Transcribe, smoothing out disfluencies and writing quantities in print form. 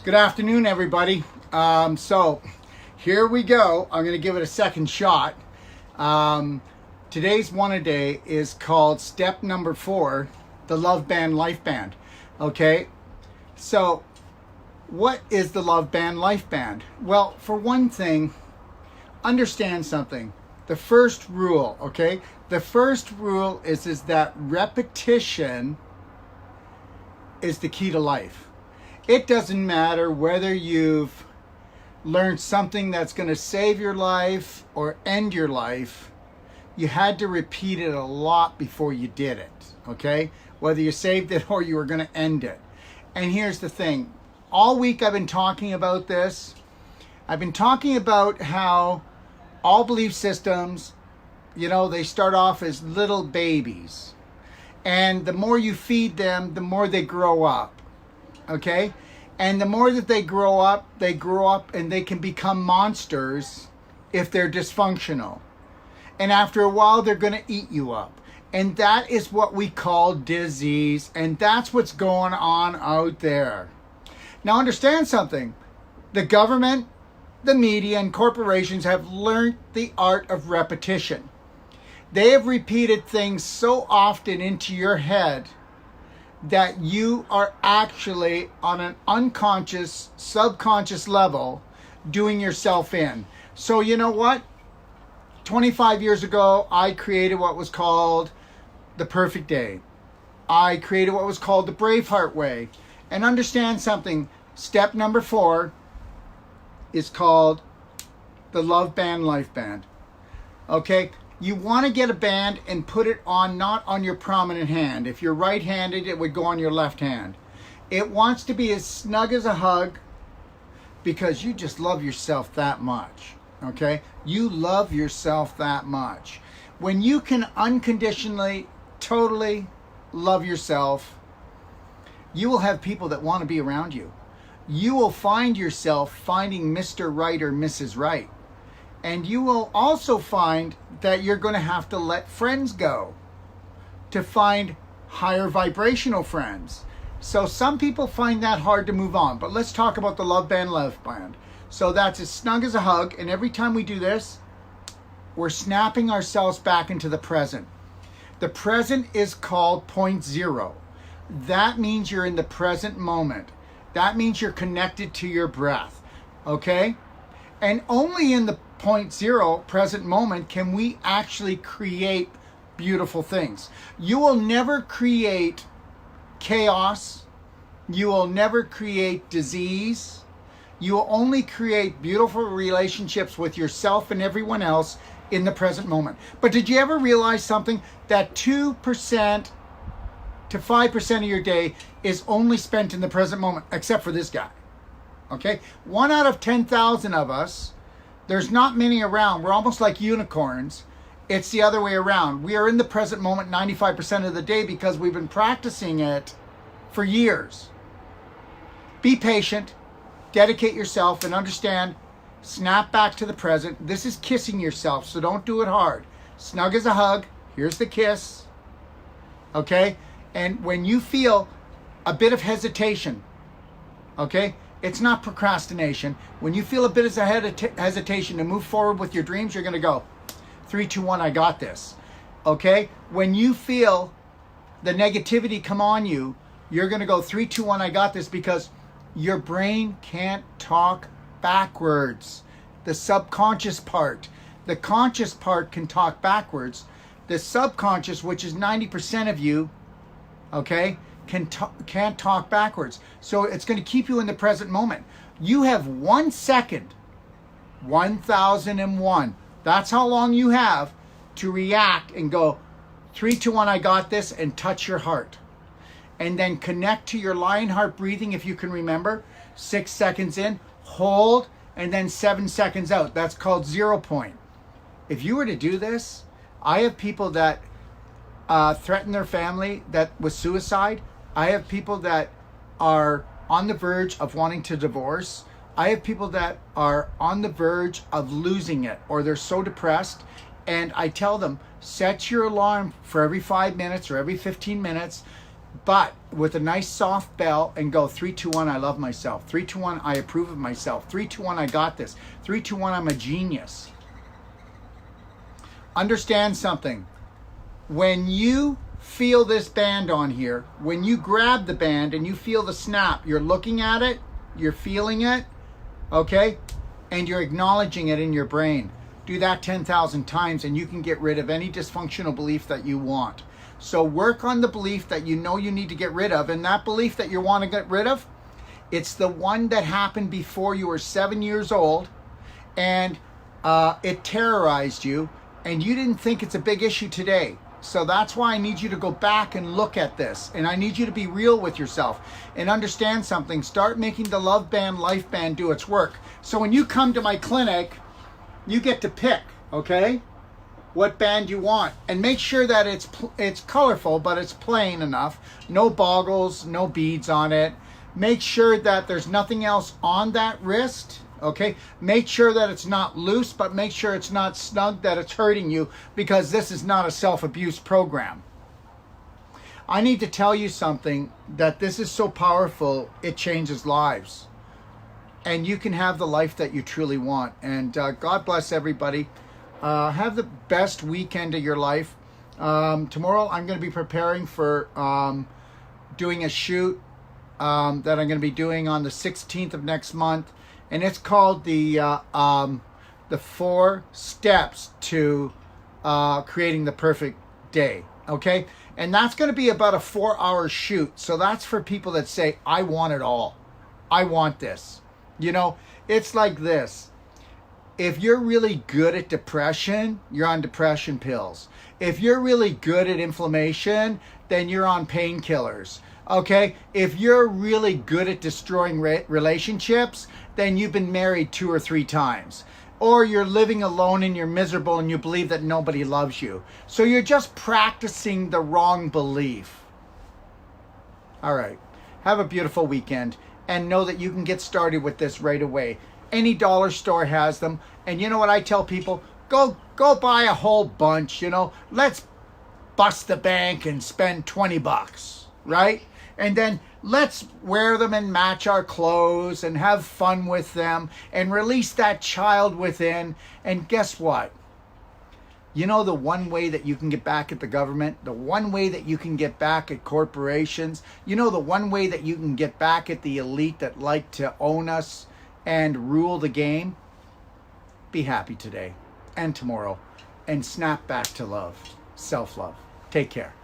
Good afternoon, everybody. So here we go. I'm going to give it a second shot. Today's one-a-day is called step number 4, the Love Band Life Band. Okay, so what is the Love Band Life Band? Well, for one thing, understand something. The first rule, okay? The first rule is that repetition is the key to life. It doesn't matter whether you've learned something that's going to save your life or end your life. You had to repeat it a lot before you did it, okay? Whether you saved it or you were going to end it. And here's the thing. All week I've been talking about this. I've been talking about how all belief systems, they start off as little babies. And the more you feed them, the more they grow up. Okay? And the more that they grow up and they can become monsters if they're dysfunctional. And after a while, they're going to eat you up. And that is what we call disease. And that's what's going on out there. Now understand something. The government, the media, and corporations have learned the art of repetition. They have repeated things so often into your head that you are actually on an unconscious, subconscious level doing yourself in. So you know what? 25 years ago, I created what was called the perfect day. I created what was called the Braveheart way. And understand something. Step number 4 is called the Love Band Life Band. Okay? You want to get a band and put it on, not on your prominent hand. If you're right-handed, it would go on your left hand. It wants to be as snug as a hug because you just love yourself that much. Okay? You love yourself that much. When you can unconditionally, totally love yourself, you will have people that want to be around you. You will find yourself finding Mr. Right or Mrs. Right. And you will also find that you're going to have to let friends go to find higher vibrational friends. So some people find that hard to move on. But let's talk about the Love Band, Love Band. So that's as snug as a hug. And every time we do this, we're snapping ourselves back into the present. The present is called point zero. That means you're in the present moment. That means you're connected to your breath. Okay? And only in the point zero, present moment, can we actually create beautiful things. You will never create chaos. You will never create disease. You will only create beautiful relationships with yourself and everyone else in the present moment. But did you ever realize something? That 2% to 5% of your day is only spent in the present moment, except for this guy. Okay? 1 out of 10,000 of us, there's not many around. We're almost like unicorns. It's the other way around. We are in the present moment 95% of the day because we've been practicing it for years. Be patient, dedicate yourself, and understand, snap back to the present. This is kissing yourself, so don't do it hard. Snug as a hug. Here's the kiss. Okay? And when you feel a bit of hesitation, okay? It's not procrastination. When you feel a bit of hesitation to move forward with your dreams, you're going to go, 3, 2, 1, I got this. Okay? When you feel the negativity come on you, you're going to go, 3, 2, 1, I got this, because your brain can't talk backwards. The subconscious part. The conscious part can talk backwards. The subconscious, which is 90% of you, okay, can't talk backwards. So it's going to keep you in the present moment. You have 1 second, 1001. That's how long you have to react and go, 3, 2, 1, I got this, and touch your heart. And then connect to your lion heart breathing, if you can remember. 6 seconds in, hold, and then 7 seconds out. That's called 0 point. If you were to do this, I have people that threaten their family with suicide. I have people that are on the verge of wanting to divorce. I have people that are on the verge of losing it, or they're so depressed. And I tell them, set your alarm for every 5 minutes or every 15 minutes. but with a nice soft bell, and go 3, 2, 1, I love myself. 3, 2, 1, I approve of myself. 3, 2, 1, I got this. 3, 2, 1, I'm a genius. Understand something. When you feel this band on here, when you grab the band and you feel the snap, you're looking at it, you're feeling it, okay? And you're acknowledging it in your brain. Do that 10,000 times and you can get rid of any dysfunctional belief that you want. So work on the belief that you know you need to get rid of, and that belief that you want to get rid of, it's the one that happened before you were 7 years old, and it terrorized you, and you didn't think it's a big issue today. So that's why I need you to go back and look at this, and I need you to be real with yourself and understand something. Start making the Love Band, Life Band do its work. So when you come to my clinic, you get to pick, okay, what band you want, and make sure that it's colorful, but it's plain enough. No boggles, no beads on it. Make sure that there's nothing else on that wrist. Okay, make sure that it's not loose, but make sure it's not snug, that it's hurting you, because this is not a self-abuse program. I need to tell you something, that this is so powerful, it changes lives. And you can have the life that you truly want. And God bless everybody. Have the best weekend of your life. Tomorrow I'm going to be preparing for doing a shoot that I'm going to be doing on the 16th of next month. And it's called the 4 steps to creating the perfect day. Okay? And that's going to be about a 4-hour shoot. So that's for people that say, I want it all. I want this. You know, it's like this. If you're really good at depression, you're on depression pills. If you're really good at inflammation, then you're on painkillers. Okay? If you're really good at destroying relationships, then you've been married 2 or 3 times. Or you're living alone and you're miserable and you believe that nobody loves you. So you're just practicing the wrong belief. All right. Have a beautiful weekend, and know that you can get started with this right away. Any dollar store has them. And you know what I tell people? Go buy a whole bunch, you know. Let's bust the bank and spend $20, right? And then let's wear them and match our clothes and have fun with them and release that child within. And guess what? You know the one way that you can get back at the government, the one way that you can get back at corporations, you know the one way that you can get back at the elite that like to own us and rule the game? Be happy today and tomorrow, and snap back to love, self-love. Take care.